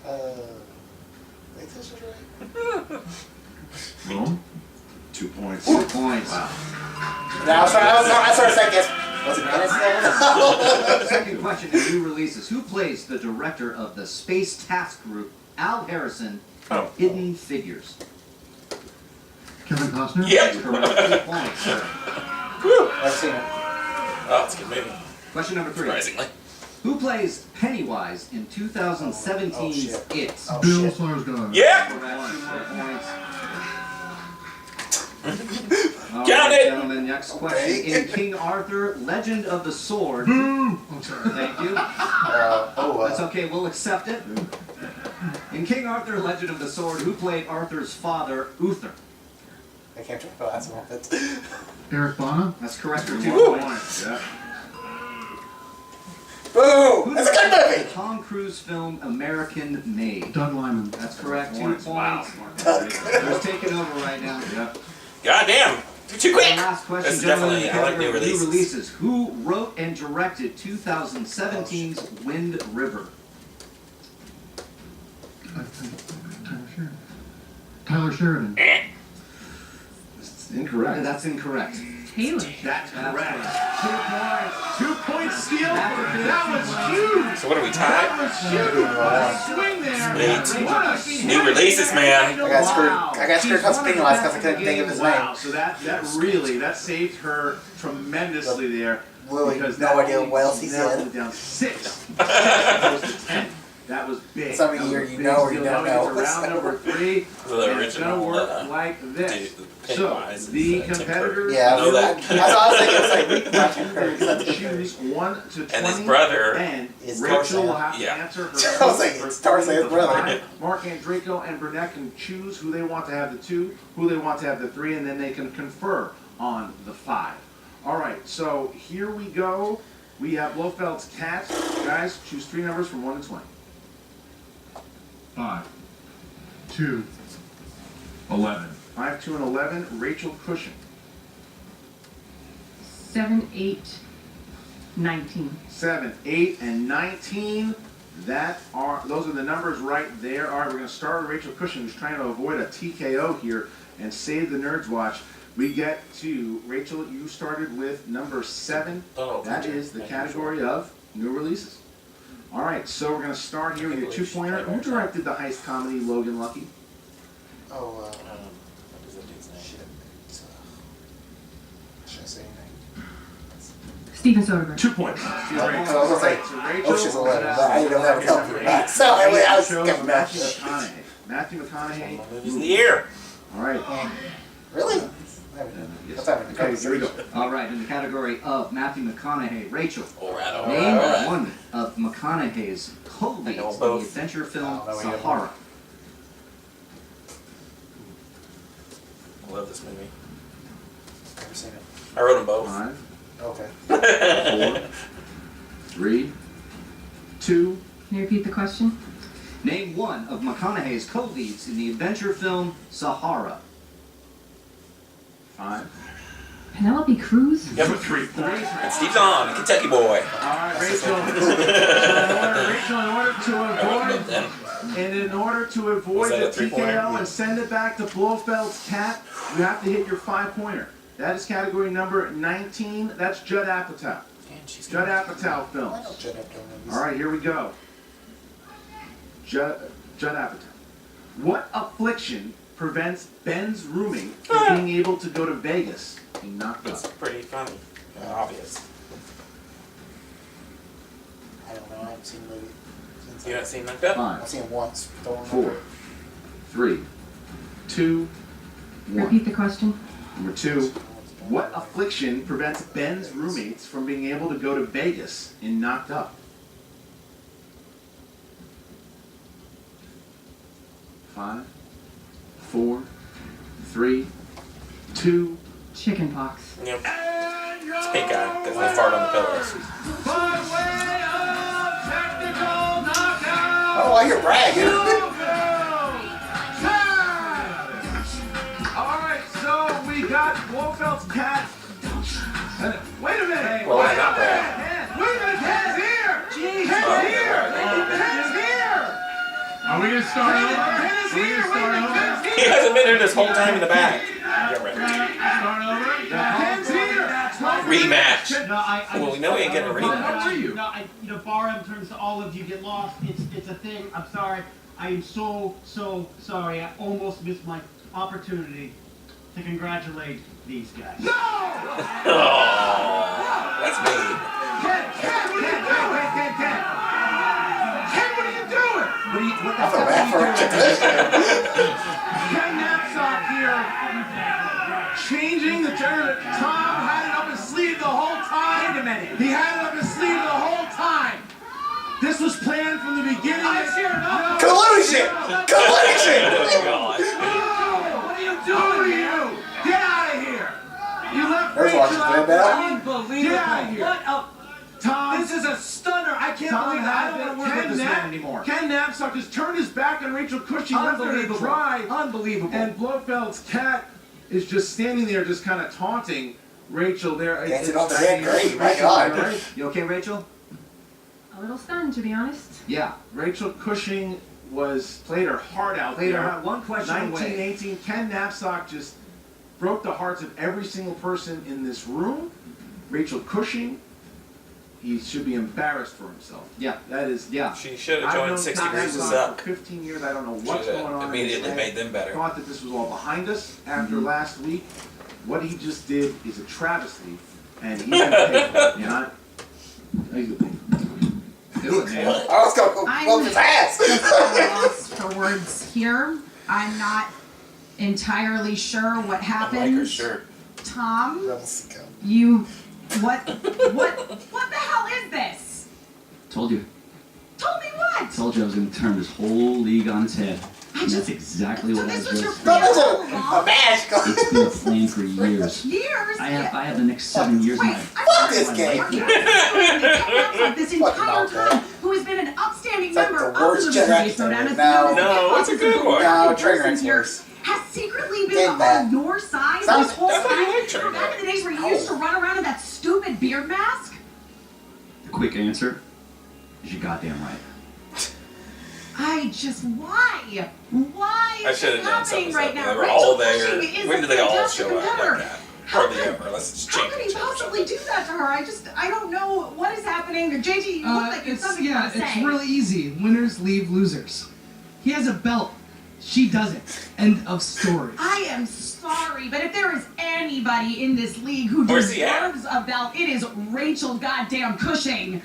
Wait, this is right. Boom. 2 points. 2 points. Now, I started saying guess. Was it Venice? Second question in new releases. Who plays the director of the Space Task Group, Al Harrison, in Oh. Hidden Figures? Kevin Costner. Yep. Correct. 2 points, sir. I've seen it. Oh, it's a good movie. Question number 3. Surprisingly. Who plays Pennywise in 2017's Oh, shit. It? Oh, Bill shit. Skarsgård. Yeah. Correct. 2 more points. All Got right, it. gentlemen, next question. In King Arthur, Legend of the Sword. Boo! Oh, sorry. Thank you. That's okay, we'll accept it. In King Arthur, Legend of the Sword, who played Arthur's father, Uther? I can't try to last one. That's Eric Bana. That's correct for 2 2 points. points. Yeah. Boo! Who That's a good directed movie! the Tom Cruise film American Made? Doug Lyman. That's correct, 2 points. Wow. Who's taking over right now? Yeah. Goddamn. Too quick. And last question, That's gentlemen, definitely, in I like new category releases. releases. Who wrote and directed 2017's Wind River? Tyler Sheridan. It's incorrect. That's incorrect. Taylor. That's That's correct. correct. 2 points steal. That That was huge. So what are we That tied? was huge. Swing there. Sweet. What a New releases, man. I got screwed up spinning last because I couldn't think of his Wow. name. So that saved her tremendously there. Literally Because no that idea only what else he narrowed said. it down to 6 as opposed to 10. That was big. Something That was either a you big know or steal. you don't Now we know. get to round number 3. The and it's original, gonna work like this. dude, So Pennywise the is, Tim competitors Yeah, I know that. that's what I was thinking. It's like we can watch him first. That's a good choose 1 to 20. And his brother And is Rachel Tarzan. will have to Yeah. answer her. I was like, for it's Tarzan's the brother. 5. Mark Andrico and Burnett can choose who they want to have the 2, who they want to have the 3, and then they can confer on the 5. All right, so here we go. We have Blofeld's cat. Guys, choose 3 numbers from 1 to 20. 5, 2, 11. 5, 2, and 11. Rachel Cushing. 7, 8, 19. 7, 8, and 19. Those are the numbers right there. All right, we're going to start with Rachel Cushing, who's trying to avoid a TKO here and save the Nerds Watch. We get to Rachel. You started with number 7. Oh, That is the category of new releases. All right, so we're going to start here with your 2-pointer. Who directed the heist comedy Logan Lucky? Oh, what is that dude's name? shit. Should I say anything? Steven Soderbergh. 2 points. I was gonna say, Ocean's 11, but I didn't know that would help you. So I was coming back. Matthew McConaughey. Movies of the year. All right. Really? That's having a Okay, here we go. All right, in the category of Matthew McConaughey, Rachel. All right. Name one of McConaughey's co-leads in the adventure film Sahara. I love this movie. Never seen it. I wrote them both. 5, Okay. 4, 3, 2. Can you repeat the question? Name one of McConaughey's co-leads in the adventure film Sahara. 5. Penelope Cruz? Yep. 3. And Steve Zahn, Kentucky boy. All right, Rachel. In order to avoid the TKO and send it back to Blofeld's cat, you have to hit your 5-pointer. That is category number 19. That's Judd Apatow. Judd Apatow films. All right, here we go. Judd Apatow. What affliction prevents Ben's roommate from being able to go to Vegas and knock It's up? pretty funny. Obvious. I don't know. I haven't seen the movie. You haven't seen Knocked Up? 5, I've seen it once. Don't 4, remember. 3, 2, 1. Repeat the question. Number 2. What affliction prevents Ben's roommates from being able to go to Vegas and knocked up? 5, 4, 3, 2. Chicken pox. Yep. It's pink eye because they fart on the pillows. Oh, why you're bragging? Alright, so we got Blofeld's cat. Wait a minute! Well, why not Brad? Wait a minute, Ken's here! Ken's here! Ken's here! Are we gonna start over? Ken is here! Wait a minute, Ken's He here! hasn't been here this whole time in the back. Get ready. Start over? Ken's here! Rematch. No, Well, we know he ain't getting a rematch. How are you? No, Barham turns to all of you get lost. It's a thing. I'm sorry. I am so sorry. I almost missed my opportunity to congratulate these guys. No! That's mean. Ken, what are you doing? Ken, what are you doing? I feel bad for him. Ken Knapsack here, changing the tournament. Tom had it up his sleeve the whole time. Wait a minute. He had it up his sleeve the whole time. This was planned from the beginning. No. Collusion! Collusion! Oh, God. What are you doing? Get out of here. You left There's Rachel Washington out. now. Unbelievable. Get out of here. What a... Tom, This is a stunner. I can't believe that. I don't want to work with this man anymore. Ken Knapsack just turned his back on Rachel Cushing, left her to Unbelievable. dry. Unbelievable. And Blofeld's cat is just standing there, just kind of taunting Rachel there. Dancing off the head, great, my God. Right? You okay, Rachel? A little stunned, to be honest. Yeah. Rachel Cushing played her heart out. Played her there. heart. One question away. 1918. Ken Knapsack just broke the hearts of every single person in this room. Rachel Cushing, he should be embarrassed for himself. Yeah. That is. Yeah. She should have I've joined known 60 Ken Degrees of Knapsack Suck. for 15 years. I don't know what's Should going on. have in his immediately head. made them better. Thought that this was all behind us after last week. What he just did is a travesty, and he's gonna pay for it. You know? He's gonna pay for it. Do it, man. I was gonna go whoop his ass. Lost for words here. I'm not entirely sure what I like her happened. shirt. Tom, Rebels go. you, what the hell is this? Told you. Told me what? Told you I was going to turn this whole league on its head. And that's exactly So what I this was was your just. plan That was all a along? match. It's been a plan for years. Years? I have the next 7 years of Wait, my Fuck this game. This entire time, who has been an upstanding It's like member the of worst the Jedi Movie Schmoedown, thing. No, it's a good one. No, train wreck's worse. has secretly been Did that. on your side Sounds- this whole That's why you time. like Train Back in the days where you used to run around in that stupid beard mask. The quick answer is you're goddamn right. I just why? Why I is should it have done happening something. right They now? were Rachel all there. Cushing is When a do they all fantastic show up endeavor. like that? How Hardly could- ever. Let's just How change could it. he possibly do that to her? I don't know what is happening. JT, you look like you have something you want to say. It's really easy. Winners leave losers. He has a belt. She doesn't. End of story. I am sorry, but if there is anybody in this league who Where's he at? deserves a belt, it is Rachel goddamn Cushing.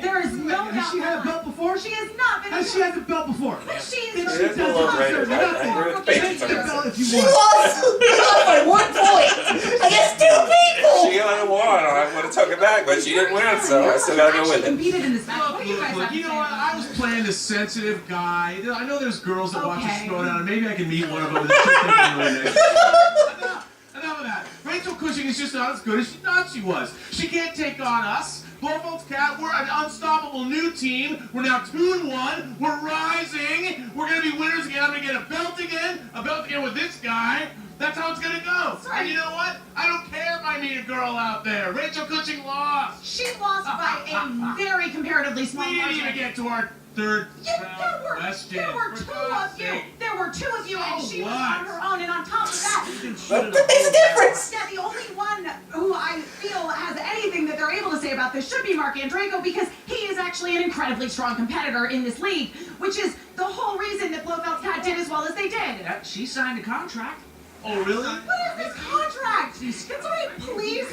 There is no doubt. Has she had a belt before? She has not been. Has she had a belt before? She is. She is a little overrated. I agree with Take Paige. the belt if you She want. lost by 1 point against 2 people. She only won. I would have took it back, but she didn't win, so I still gotta go with it. Competed in this match. What do you guys have to You know say what? about I was playing the sensitive guy. I know there's girls that watch the Okay. Schmoedown, and maybe I can meet one of them. That she thinks I'm really nice. Enough of that. Rachel Cushing is just not as good as she thought she was. She can't take on us. Blofeld's Cat, we're an unstoppable new team. We're now 2-1. We're rising. We're gonna be winners again. I'm gonna get a belt again with this guy. That's how it's gonna go. Right. And you know what? I don't care if I meet a girl out there. Rachel Cushing lost. She lost by a very comparatively small We didn't margin. even get to our third There round were question. two For God's of you. sake. There were 2 of you, and So she was what? on her own. And on top of that, What makes a difference? yeah, the only one who I feel has anything that they're able to say about this should be Mark Andreyko, because he is actually an incredibly strong competitor in this league, which is the whole reason that Blofeld's Cat did as well as they did. She signed a contract. Oh, really? What is this contract? Can somebody please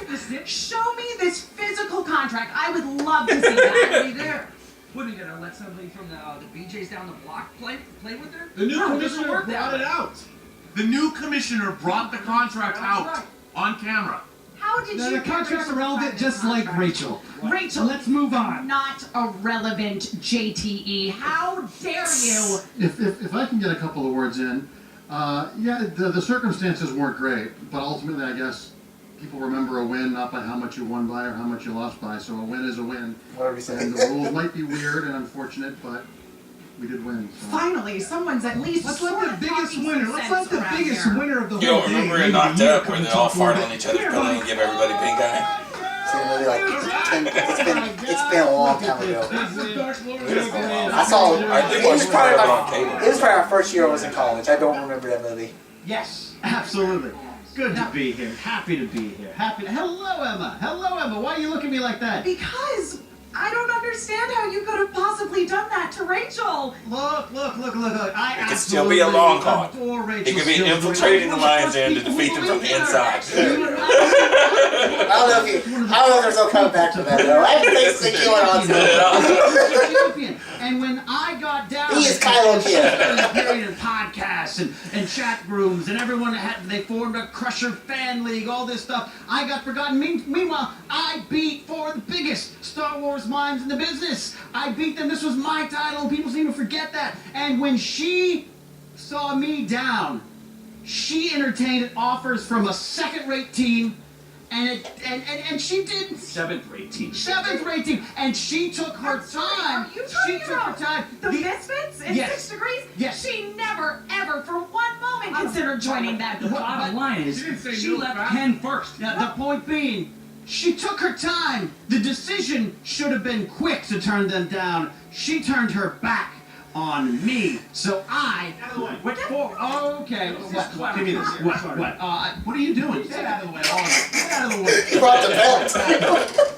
show me this physical contract? I would love to see that. Be there. What are you gonna let somebody from the BJ's down the block play with her? The new No, it doesn't commissioner work that brought it way. out. The new commissioner brought the contract out right. on camera. How did Now, you the contract's irrelevant, just like Rachel. Rachel, Let's move on. not a relevant JTE. How dare you? If I can get a couple of words in, yeah, the circumstances weren't great, but ultimately, I guess people remember a win not by how much you won by or how much you lost by. So a win is a win. Whatever you say. And the rules might be weird and unfortunate, but we did win. So. Finally, someone's at least. Let's let sort the of biggest talking winner. some Let's sense let the around biggest here. winner of the You whole don't day. remember in maybe Knocked you Up come where and they all talk more fart about- on each other's pillow and give everybody pink eye? Seen the movie like 10, it's been a long time ago. I saw it. I did It was watch probably it on my, cable. it was probably my first year I was in college. I don't remember that movie. Yes, absolutely. Good to be here. Happy to be here. Happy. Hello, Emma. Hello, Emma. Why are you looking at me like that? Because I don't understand how you could have possibly done that to Rachel. Look. I It could still be a long con. adore Rachel. It could be Skills. infiltrating the Lions Den to defeat them from the inside. I don't know if there's no coming back to that though. I have things thinking going on too. Champion. And when I got down, He is Kylo Kid. period of podcasts and chat rooms, and everyone they formed a Crusher fan league, all this stuff. I got forgotten. Meanwhile, I beat 4 of the biggest Star Wars minds in the business. I beat them. This was my title. People seem to forget that. And when she saw me down, she entertained offers from a second-rate team. And she did 7th-rate team. 7th-rate team, and she took her time. Are you She talking took her about time. the Misfits in Yes. 6 Degrees? Yes. She never, ever, for one moment considered joining that The group. bottom line is, She didn't say she no left fast. Ken first. Now, the point being, she took her time. The decision should have been quick to turn them down. She turned her back on me, so I went forward. Okay, what? Give me this. What? What are you doing? Get out of the way. All of it. Get out of the way. He brought the belt.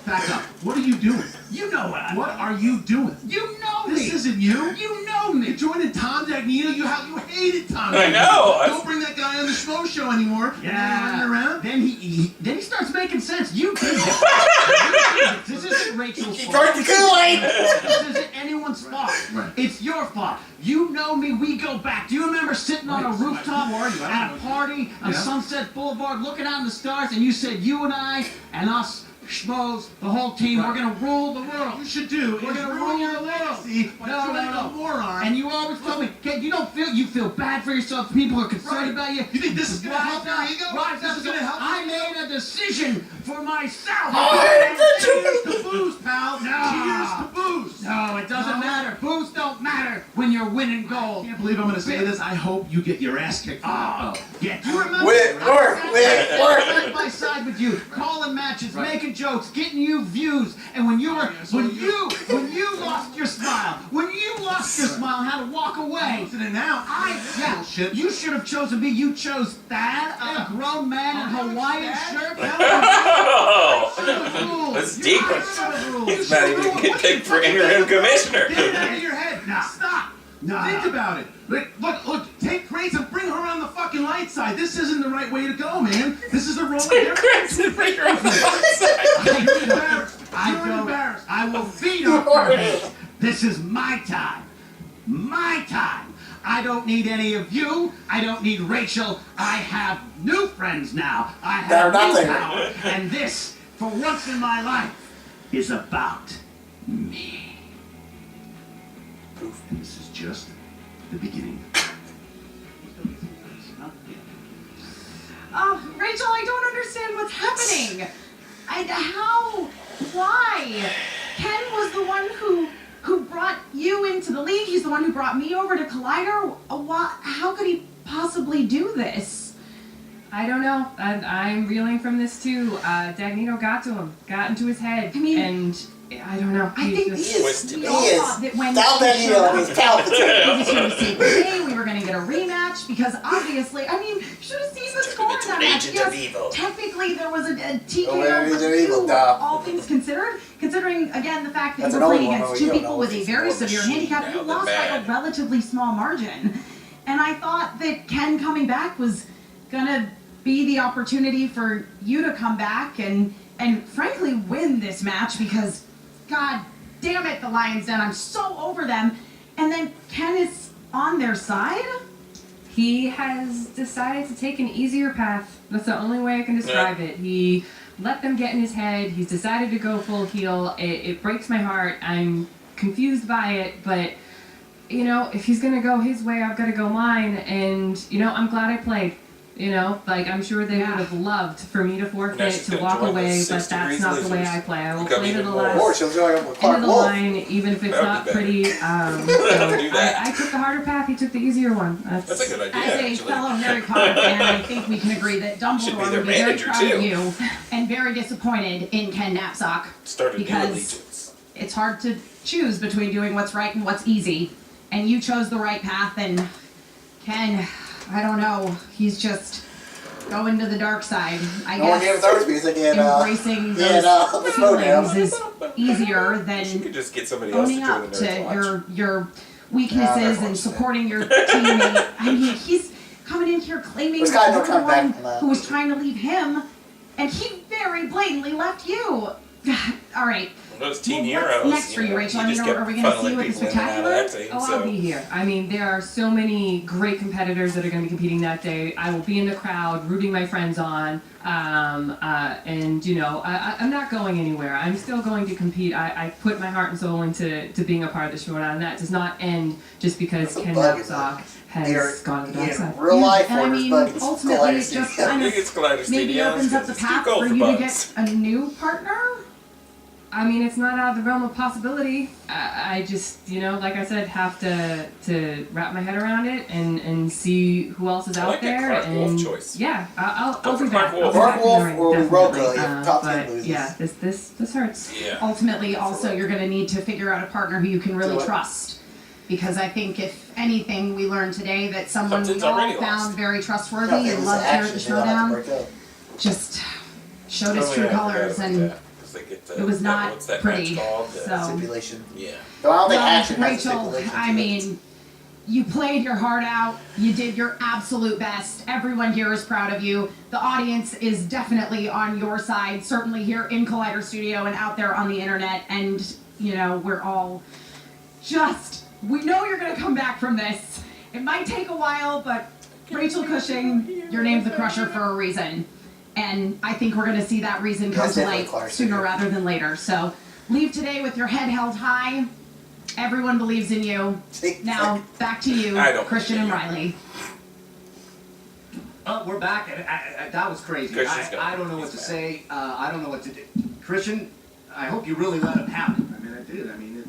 Back up. What are you doing? You know what are you doing? You know me. This isn't you. You know me. You joined Tom Dagnino. You hated Tom. I Dagnino. know. Don't bring that guy on the Schmo show anymore. Yeah. Running around. Then he starts making sense. You did it. This isn't Rachel's He fault. drank the Kool-Aid. This isn't anyone's fault. Right. It's your fault. You know me. We go back. Do you remember sitting on a rooftop at a party on Sunset Boulevard, looking out in the stars, and you said you and I and us schmoes, the whole team, we're gonna rule the world. You should do. We're gonna rule your world. No. Moron. And you always told me, Kid, you feel bad for yourself. People are concerned about you. You think this is gonna help your ego? Rise This up. is gonna help your I made a decision for myself. Cheers to booze, pal. No. Cheers to booze. No, it doesn't matter. Booze don't matter when you're winning gold. I can't believe I'm gonna say this. I hope you get your ass kicked. Oh, yeah. Do you remember? Work. Side by side with you, calling matches, making jokes, getting you views, and when you lost your smile, and had to walk away. It's in and out. Bullshit. You should have chosen me. You chose Thad, a grown man in Hawaiian shirt. Oh, that's deep. He's not even getting picked for interim commissioner. Get it out of your head. Nah. Stop. Nah. Think about it. Look. Take lights and bring her on the fucking light side. This isn't the right way to go, man. This is a role of difference. Bring her on the side. You're embarrassed. You're embarrassed. I will feed off her hate. This is my time. My time. I don't need any of you. I don't need Rachel. I have new friends now. I have new power. And this, for once in my life, is about me. And this is just the beginning. Rachel, I don't understand what's happening. Why? Ken was the one who brought you into the league. He's the one who brought me over to Collider. How could he possibly do this? I don't know. I'm reeling from this too. Dagnino got to him, got into his head, and I don't know. He is. We all thought that when Dagnino is palpitating. Today we were going to get a rematch because obviously, I mean, you should have seen the score in that match. Yes, technically there was a TKO for 2, all things considered. Considering again the fact that you were playing against 2 people with a very severe handicap, you lost by a relatively small margin. And I thought that Ken coming back was gonna be the opportunity for you to come back and frankly win this match because God damn it, the Lions Den, I'm so over them. And then Ken is on their side? He has decided to take an easier path. That's the only way I can describe it. He let them get in his head. He's decided to go full heel. It breaks my heart. I'm confused by it, but you know, if he's gonna go his way, I've got to go mine. And you know, I'm glad I played. You know, like I'm sure they would have loved for me to forfeit, to walk away, but that's not the way I play. I will play to the last end of the line, even if it's not pretty. So I took the harder path. He took the easier one. That's a good idea. As a fellow Harry Potter fan, I think we can agree that Dumbledore would be very proud of you and very disappointed in Ken Knapsack because it's hard to choose between doing what's right and what's easy, and you chose the right path. And Ken, I don't know, he's just going to the dark side. I guess embracing those feelings is easier than owning up to your weaknesses and supporting your teammate. I mean, he's coming in here claiming that you're the one who was trying to leave him, and he very blatantly left you. All right. Those team what's heroes. next for you, Rachel? I mean, are we going to see you at the Spectacular? I'll be here. I mean, there are so many great competitors that are going to be competing that day. I will be in the crowd, rooting my friends on, and you know, I'm not going anywhere. I'm still going to compete. I put my heart and soul into being a part of the Schmoedown, and that does not end just because Ken Knapsack has gone to the dark side. Real life, and I mean, ultimately, it just kind of maybe opens up the path for you to get a new partner. I mean, it's not out of the realm of possibility. I just, you know, like I said, have to wrap my head around it and see who else is out there. Clark Wolf choice. Yeah, I'll be back. Clark Wolf or Roca, top 10 loses. Yeah, this hurts. Yeah. Ultimately, also, you're going to need to figure out a partner who you can really trust. Because I think, if anything, we learned today that someone we all found very trustworthy and loved here at the Schmoedown just showed his true colors, and it was not pretty. So, stipulation. Yeah. So I don't think action has Rachel, stipulation. I mean, you played your heart out. You did your absolute best. Everyone here is proud of you. The audience is definitely on your side, certainly here in Collider Studio and out there on the internet. And, you know, we're all we know you're going to come back from this. It might take a while, but Rachel Cushing, your name's the Crusher for a reason. And I think we're going to see that reason come to light sooner rather than later. So leave today with your head held high. Everyone believes in you. Now, back to you, Christian and Riley. Oh, we're back. And that was crazy. I don't know what to say. I don't know what to do. Christian, I hope you really let him have it. I mean, I did. I mean,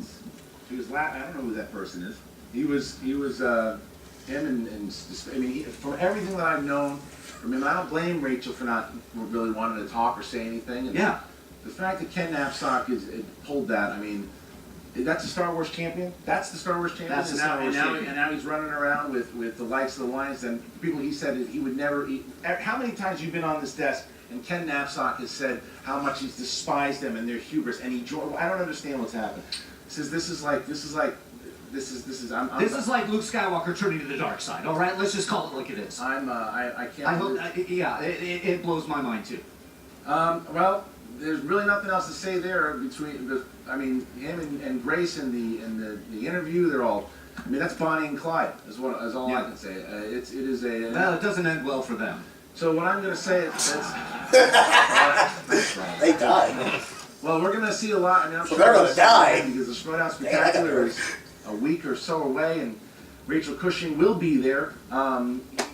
he was I don't know who that person is. He was him and I mean, from everything that I've known. I mean, I don't blame Rachel for not really wanting to talk or say anything. And yeah. The fact that Ken Knapsack pulled that, I mean, that's the Star Wars champion. That's the Star Wars champion. That's the Star Wars champion. And now he's running around with the likes of the Lions. And people, he said that he would never eat. How many times you've been on this desk and Ken Knapsack has said how much he's despised them and their hubris and I don't understand what's happened. He says this is like this is This is like Luke Skywalker turning to the dark side. All right, let's just call it like it is. I can't. I hope. Yeah, it blows my mind too. Well, there's really nothing else to say there between. I mean, him and Grace in the interview, they're all. I mean, that's Bonnie and Clyde. Is all I can say. It is a. Well, it doesn't end well for them. So what I'm going to say is, they died. Well, we're going to see a lot. I mean, I'm So sure they're going to die because the Schmoedown Spectacular is a week or so away, and Rachel Cushing will be there.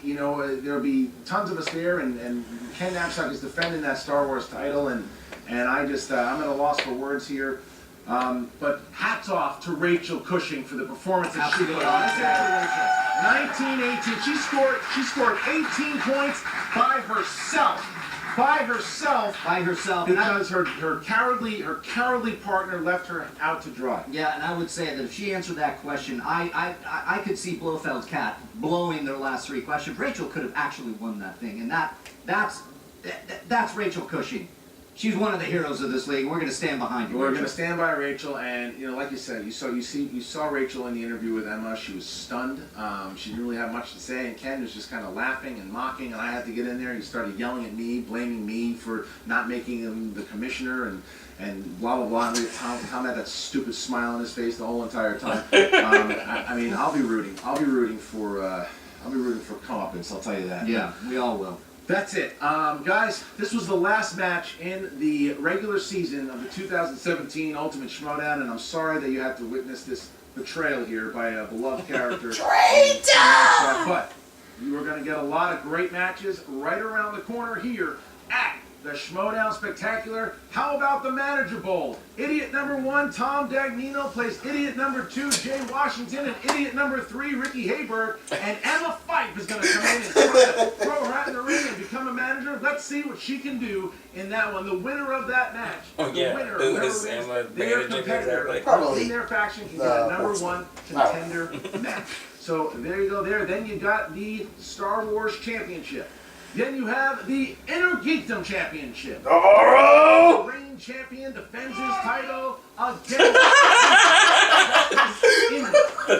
You know, there'll be tons of us there, and Ken Knapsack is defending that Star Wars title, and I'm at a loss for words here. But hats off to Rachel Cushing for the performance that she put on. Let's hear it for Rachel. 19-18. She scored 18 points by herself. Because her cowardly partner left her out to dry. Yeah, and I would say that if she answered that question, I could see Blofeld's cat blowing their last 3 questions. Rachel could have actually won that thing, and that's Rachel Cushing. She's one of the heroes of this league. We're going to stand behind you. We're going to stand by Rachel, and you know, like you said, you saw Rachel in the interview with Emma. She was stunned. She didn't really have much to say, and Ken was just kind of laughing and mocking. And I had to get in there. He started yelling at me, blaming me for not making him the commissioner, and blah blah blah. And Tom had that stupid smile on his face the whole entire time. I mean, I'll be rooting for comeuppance. I'll tell you that. Yeah, we all will. That's it. Guys, this was the last match in the regular season of the 2017 Ultimate Schmoedown, and I'm sorry that you had to witness this betrayal here by a beloved character. Traitor! But you are going to get a lot of great matches right around the corner here at the Schmoedown Spectacular. How about the Manager Bowl? Idiot number 1, Tom Dagnino, plays idiot number 2, Jay Washington, and idiot number 3, Ricky Hayberg. And Emma Fife is going to come in and throw her hat in the ring and become a manager. Let's see what she can do in that one. The winner of that match, the winner, whoever wins, their competitor in their faction can get a number 1 contender match. So there you go there. Then you got the Star Wars Championship. Then you have the Inner Geekdom Championship. The reigning champion defends his title against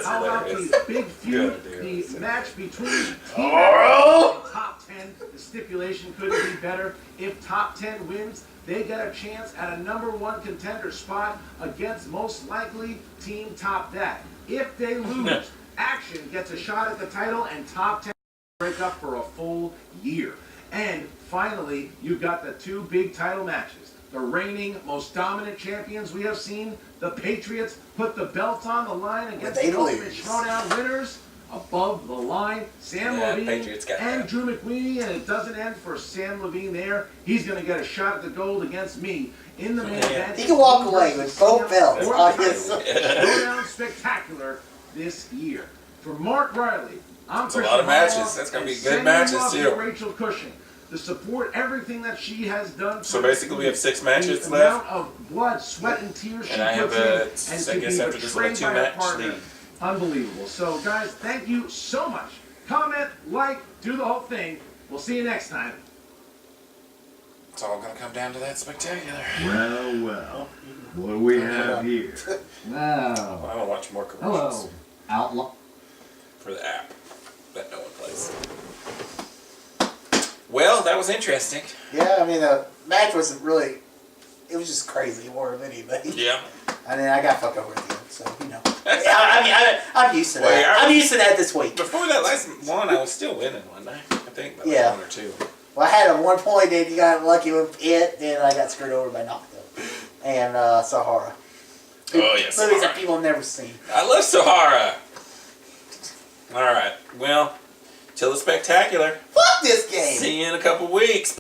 How about the big feud, the match between Team and Top 10? The stipulation couldn't be better. If Top 10 wins, they get a chance at a number 1 contender spot against most likely Team Top That. If they lose, Action gets a shot at the title, and Top 10 break up for a full year. And finally, you've got the 2 big title matches. The reigning most dominant champions we have seen, the Patriots, put the belts on the line against the Ultimate Schmoedown winners. Above the line, Sam Levine and Drew McWeeny, and it doesn't end for Sam Levine there. He's going to get a shot at the gold against me in the main event. He can walk away with both belts on his Schmoedown Spectacular this year. For Mark Riley, I'm Christian. A lot of matches. That's going to be good matches too. Rachel Cushing, to support everything that she has done. So basically, we have 6 matches left. The amount of blood, sweat, and tears she puts in, and to be betrayed by a partner. Unbelievable. So, guys, thank you so much. Comment, like, do the whole thing. We'll see you next time. It's all going to come down to that spectacular. Well. What do we have here? Wow. I want to watch more commercials. Hello. Outlaw. For the app that no one plays. Well, that was interesting. Yeah, I mean, the match wasn't really... It was just crazy more than anything. Yeah. I mean, I got fucked over at the end, so, you know. I'm used to that. I'm used to that this week. Before that last one, I was still winning, wasn't I? I think by like 1 or 2. Well, I had at one point, and you got lucky with it, and I got screwed over by Knockdown. And Sahara. Oh, yes. Movies that people have never seen. I love Sahara. Alright, well, till the spectacular. Fuck this game! See you in a couple weeks.